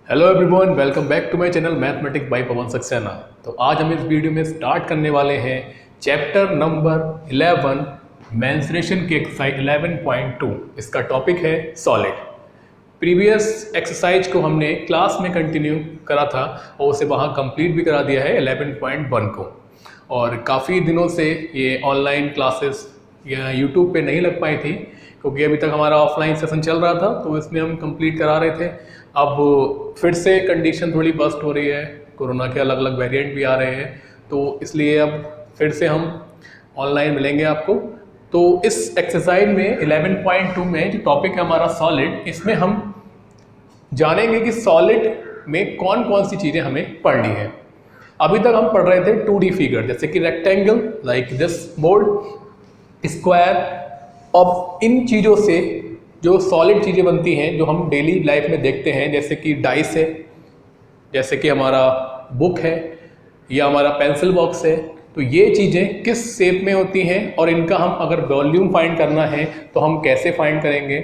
Hello everyone, welcome back to my channel mathematics by Pawan Saxena. तो आज हम इस वीडियो में स्टार्ट करने वाले हैं चैप्टर नंबर 11 मेंसुरेशन की एक्सरसाइज 11.2। इसका टॉपिक है सॉलिड। प्रीवियस एक्सरसाइज को हमने क्लास में कंटिन्यू करा था और उसे वहाँ कंप्लीट भी करा दिया है 11.1 को। और काफ़ी दिनों से ये ऑनलाइन क्लासेस या यूट्यूब पे नहीं लग पाई थी क्योंकि अभी तक हमारा ऑफलाइन सेशन चल रहा था, तो इसमें हम कंप्लीट करा रहे थे। अब फिर से कंडीशन थोड़ी बस्ट हो रही है, कोरोना के अलग अलग वेरिएंट भी आ रहे हैं, तो इसलिए अब फिर से हम ऑनलाइन मिलेंगे आपको। तो इस एक्सरसाइज में 11.2 में जो टॉपिक है हमारा सॉलिड, इसमें हम जानेंगे कि सॉलिड में कौन कौन सी चीज़ें हमें पढ़नी है। अभी तक हम पढ़ रहे थे 2D फिगर, जैसे कि rectangle like this mould, square. अब इन चीज़ों से जो सॉलिड चीज़ें बनती हैं जो हम डेली लाइफ में देखते हैं, जैसे कि डाइस है, जैसे कि हमारा बुक है या हमारा पेंसिल बॉक्स है, तो ये चीज़ें किस शेप में होती हैं और इनका हम अगर वॉल्यूम फाइंड करना है तो हम कैसे फाइंड करेंगे।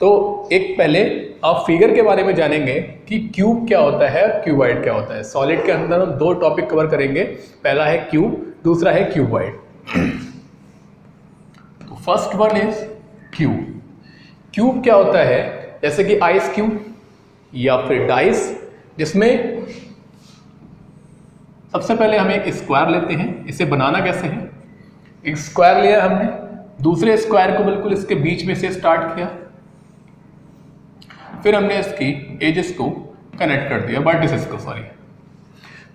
तो एक पहले आप फिगर के बारे में जानेंगे कि क्यूब क्या होता है और क्यूबॉइड क्या होता है। सॉलिड के अंदर हम दो टॉपिक कवर करेंगे, पहला है क्यूब, दूसरा है क्यूबॉइड। तो first one is cube. Cube क्या होता है, जैसे कि आइस क्यूब या फिर डाइस, जिसमें सबसे पहले हम एक स्क्वायर लेते हैं। इसे बनाना कैसे है, एक स्क्वायर लिया हमने, दूसरे स्क्वायर को बिल्कुल इसके बीच में से स्टार्ट किया, फिर हमने इसकी एजेस को कनेक्ट कर दिया, वर्टिसेस को, सॉरी।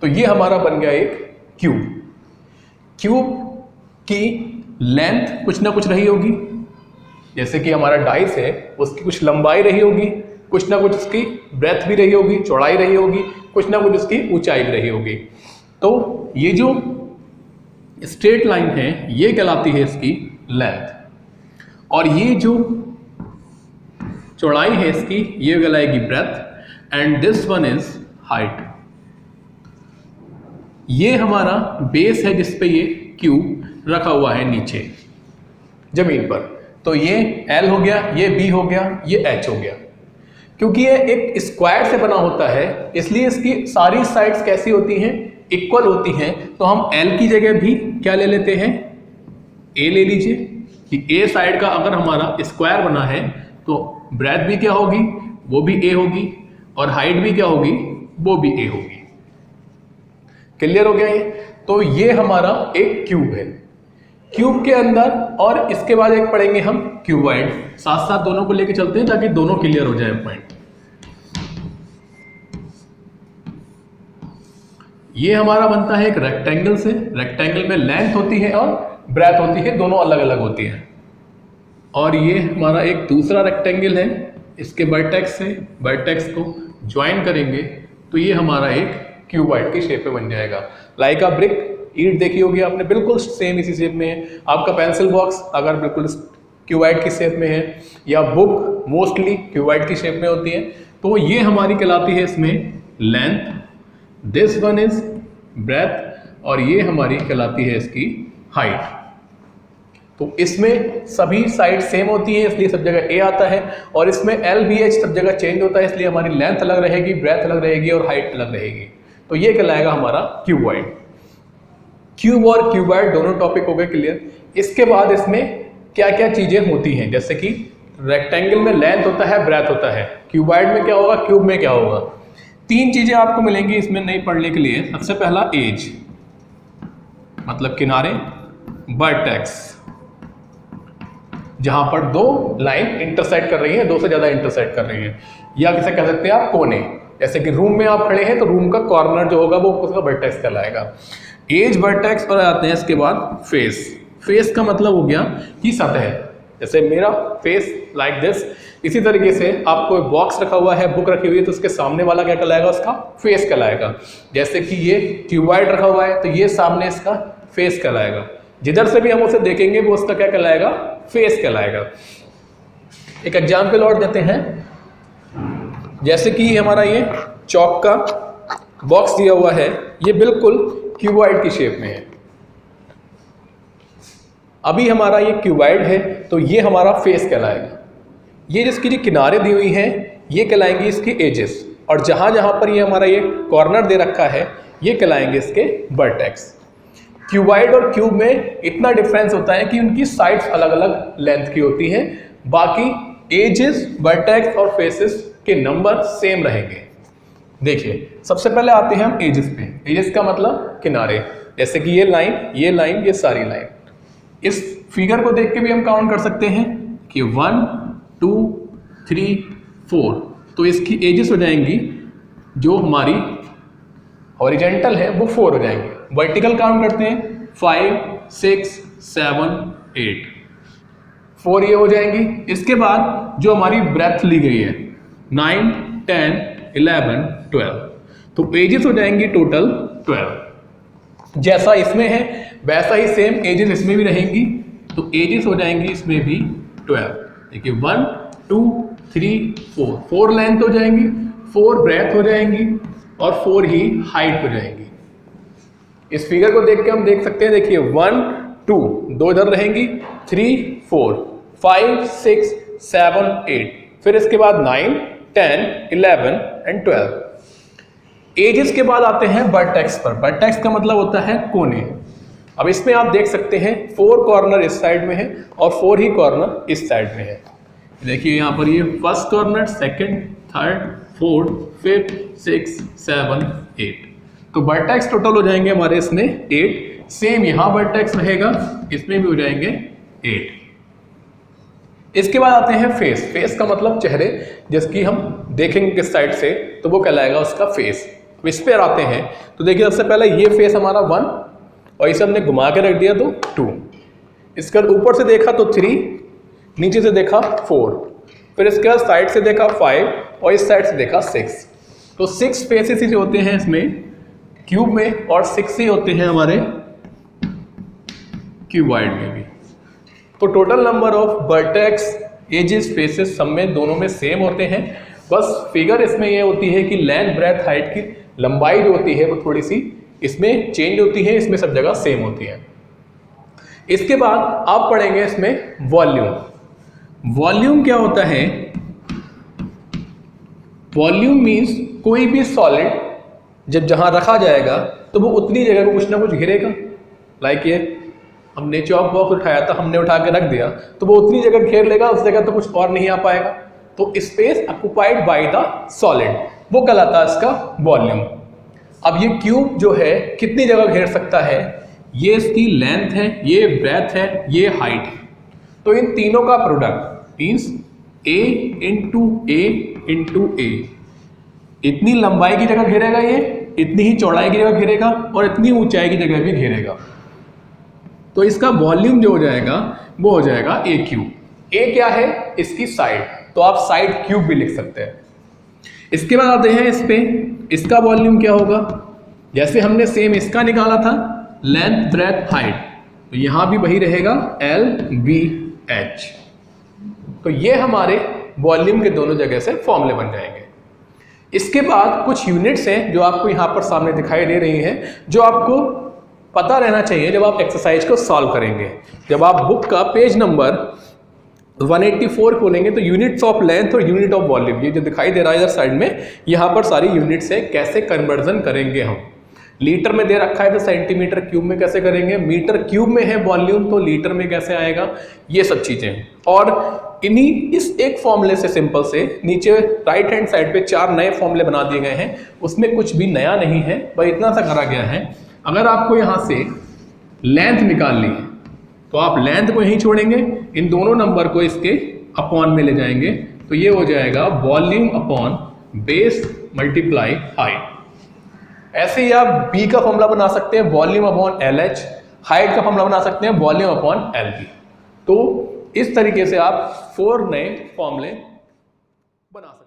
तो ये हमारा बन गया एक क्यूब। क्यूब की लेंथ कुछ ना कुछ रही होगी, जैसे कि हमारा डाइस है उसकी कुछ लंबाई रही होगी, कुछ ना कुछ उसकी ब्रेथ भी रही होगी, चौड़ाई रही होगी, कुछ ना कुछ उसकी ऊंचाई भी रही होगी। तो ये जो स्ट्रेट लाइन है ये कहलाती है इसकी लेंथ, और ये जो चौड़ाई है इसकी ये कहलाएगी breadth, and this one is height. ये हमारा बेस है जिस पे ये क्यूब रखा हुआ है नीचे जमीन पर। तो ये L हो गया, ये B हो गया, ये H हो गया। क्योंकि ये एक स्क्वायर से बना होता है इसलिए इसकी सारी साइड्स कैसी होती हैं, इक्वल होती हैं। तो हम L की जगह भी क्या ले लेते हैं, A ले लीजिए कि A साइड का अगर हमारा स्क्वायर बना है तो ब्रेथ भी क्या होगी, वो भी A होगी, और हाइट भी क्या होगी, वो भी A होगी। क्लियर हो गया ये। तो ये हमारा एक क्यूब है। क्यूब के अंदर, और इसके बाद एक पढ़ेंगे हम क्यूबॉइड। साथ साथ दोनों को लेके चलते हैं ताकि दोनों क्लियर हो जाए पॉइंट। ये हमारा बनता है एक रेक्टेंगल से। रेक्टेंगल में लेंथ होती है और ब्रेथ होती है, दोनों अलग अलग होती है। और ये हमारा एक दूसरा रेक्टेंगल है, इसके वर्टेक्स से वर्टेक्स को ज्वाइन करेंगे तो ये हमारा एक क्यूबॉइड की शेप में बन जाएगा। लाइक अ ब्रिक, ईंट देखी होगी आपने, बिल्कुल सेम इसी शेप में है। आपका पेंसिल बॉक्स अगर बिल्कुल क्यूबॉइड की शेप में है, या बुक मोस्टली क्यूबॉइड की शेप में होती है। तो ये हमारी कहलाती है इसमें length, this one is breadth, और ये हमारी कहलाती है इसकी हाइट। तो इसमें सभी साइड सेम होती है इसलिए सब जगह A आता है, और इसमें LBH सब जगह चेंज होता है इसलिए हमारी लेंथ अलग रहेगी, ब्रेथ अलग रहेगी और हाइट अलग रहेगी। तो ये कहलाएगा हमारा क्यूबॉइड। क्यूब और क्यूबॉइड दोनों टॉपिक हो गए क्लियर। इसके बाद इसमें क्या क्या चीजें होती हैं, जैसे कि रेक्टेंगल में लेंथ होता है, ब्रेथ होता है, क्यूबॉइड में क्या होगा, क्यूब में क्या होगा। तीन चीजें आपको मिलेंगी इसमें नहीं पढ़ने के लिए। सबसे पहला एज, मतलब किनारे, वर्टेक्स, जहां पर दो लाइन इंटरसेक्ट कर रही है, दो से ज्यादा इंटरसेक्ट कर रही है, या किसे कह सकते हैं आप कोने, जैसे कि रूम में आप खड़े हैं तो रूम का कॉर्नर जो होगा वो उसका वर्टेक्स कहलाएगा। एज, वर्टेक्स पर आते हैं। इसके बाद फेस। फेस का मतलब हो गया कि सतह, जैसे मेरा फेस लाइक दिस। इसी तरीके से आपको बॉक्स रखा हुआ है, बुक रखी हुई है, तो उसके सामने वाला क्या कहलाएगा, उसका फेस कहलाएगा। जैसे कि ये क्यूबॉइड रखा हुआ है तो ये सामने इसका फेस कहलाएगा। जिधर से भी हम उसे देखेंगे वो उसका क्या कहलाएगा, फेस कहलाएगा। एक एग्जाम्पल और देते हैं, जैसे कि हमारा ये चौक का बॉक्स दिया हुआ है, ये बिल्कुल क्यूबॉइड की शेप में है। अभी हमारा ये क्यूबॉइड है तो ये हमारा फेस कहलाएगा। ये जिसकी जो किनारे दी हुई हैं ये कहलाएंगी इसकी एजेस। और जहाँ जहाँ पर ये हमारा ये कॉर्नर दे रखा है ये कहलाएंगे इसके वर्टेक्स। क्यूबॉइड और क्यूब में इतना डिफरेंस होता है कि उनकी साइड्स अलग अलग लेंथ की होती हैं, बाकी एजेस, वर्टेक्स और फेसेस के नंबर सेम रहेंगे। देखिए सबसे पहले आते हैं हम एजेस पे। एजेस का मतलब किनारे, जैसे कि ये लाइन, ये सारी लाइन। इस फिगर को देख के भी हम काउंट कर सकते हैं कि 1 2 3 4, तो इसकी एजेस हो जाएंगी जो हमारी हॉरिजेंटल है वो 4 हो जाएंगे। वर्टिकल काउंट करते हैं 5 6 7 8, 4 ये हो जाएंगी। इसके बाद जो हमारी ब्रेथ ली गई है 9 10 11 12, तो एजेस हो जाएंगी टोटल 12। जैसा इसमें है वैसा ही सेम एजेस इसमें भी रहेंगी, तो एजेस हो जाएंगी इसमें भी 12। देखिए 1 2 3 4, 4 लेंथ हो जाएंगी, 4 ब्रेथ हो जाएंगी और 4 ही हाइट हो जाएंगी। इस फिगर को देख के हम देख सकते हैं, देखिए 1 2, 2 इधर रहेंगी, 3 4 5 6 7 8, फिर इसके बाद 9 10 11 एंड 12। एजेस के बाद आते हैं वर्टेक्स पर। वर्टेक्स का मतलब होता है कोने। अब इसमें आप देख सकते हैं 4 कॉर्नर इस साइड में है और 4 ही कॉर्नर इस साइड में है। देखिए यहाँ पर ये first corner, second, third, fourth, fifth, 6 7 8, तो वर्टेक्स टोटल हो जाएंगे हमारे इसमें 8। सेम यहाँ वर्टेक्स रहेगा, इसमें भी हो जाएंगे 8। इसके बाद आते हैं फेस। फेस का मतलब चेहरे, जिसकी हम देखेंगे किस साइड से तो वो कहलाएगा उसका फेस। अब इस पर आते हैं तो देखिए सबसे पहले ये फेस हमारा 1 और इसे हमने घुमा के रख दिया तो 2। इसका ऊपर से देखा तो 3, नीचे से देखा 4, फिर इसके बाद साइड से देखा 5 और इस साइड से देखा 6। तो 6 फेसेस ही होते हैं इसमें क्यूब में और 6 ही होते हैं हमारे क्यूबॉइड में भी। तो total number of vertex, edges, faces सब में दोनों में सेम होते हैं। बस फिगर इसमें ये होती है कि लेंथ, ब्रेथ, हाइट की लंबाई जो होती है वो थोड़ी सी इसमें चेंज होती है, इसमें सब जगह सेम होती है। इसके बाद आप पढ़ेंगे इसमें वॉल्यूम। वॉल्यूम क्या होता है? वॉल्यूम मीन्स कोई भी सॉलिड जब जहां रखा जाएगा तो वो उतनी जगह को कुछ ना कुछ घेरेगा। लाइक ये हमने चॉक बॉक्स उठाया था, हमने उठा के रख दिया तो वो उतनी जगह घेर लेगा, उस जगह तो कुछ और नहीं आ पाएगा। तो space occupied by the solid वो कहलाता है इसका वॉल्यूम। अब ये क्यूब जो है कितनी जगह घेर सकता है? ये इसकी लेंथ है, ये ब्रेथ है, ये हाइट है। तो इन तीनों का प्रोडक्ट मीन्स ए इंटू ए, इतनी लंबाई की जगह घेरेगा ये, इतनी ही चौड़ाई की जगह घेरेगा और इतनी ऊंचाई की जगह भी घेरेगा। तो इसका वॉल्यूम जो हो जाएगा वो हो जाएगा ए क्यूब। ए क्या है? इसकी साइड, तो आप साइड क्यूब भी लिख सकते हैं। इसके बाद आते हैं इस पे, इसका वॉल्यूम क्या होगा? जैसे हमने सेम इसका निकाला था लेंथ, ब्रेथ, हाइट, तो यहां भी वही रहेगा LBH। तो ये हमारे वॉल्यूम के दोनों जगह से फॉर्मूले बन जाएंगे। इसके बाद कुछ यूनिट्स हैं जो आपको यहां पर सामने दिखाई दे रही हैं, जो आपको पता रहना चाहिए जब आप एक्सरसाइज को सॉल्व करेंगे। जब आप बुक का पेज नंबर 184 खोलेंगे तो यूनिट्स ऑफ लेंथ और यूनिट ऑफ वॉल्यूम, ये जो दिखाई दे रहा है इधर साइड में, यहाँ पर सारी यूनिट्स है। कैसे कन्वर्जन करेंगे हम? लीटर में दे रखा है तो सेंटीमीटर क्यूब में कैसे करेंगे? मीटर क्यूब में है वॉल्यूम तो लीटर में कैसे आएगा? ये सब चीजें। और इन्हीं इस एक फॉर्मूले से, सिंपल से, नीचे राइट हैंड साइड पे 4 नए फॉर्मूले बना दिए गए हैं। उसमें कुछ भी नया नहीं है, बस इतना सा करा गया है। अगर आपको यहाँ से लेंथ निकालनी है तो आप लेंथ को यहीं छोड़ेंगे, इन दोनों नंबर को इसके अपॉन में ले जाएंगे, तो ये हो जाएगा volume upon base multiply height. ऐसे ही आप बी का फॉर्मूला बना सकते हैं वॉल्यूम अपॉन LH, हाइट का फॉर्मूला बना सकते हैं वॉल्यूम अपॉन LB। तो इस तरीके से आप 4 नए फॉर्मूले बना सकते हैं।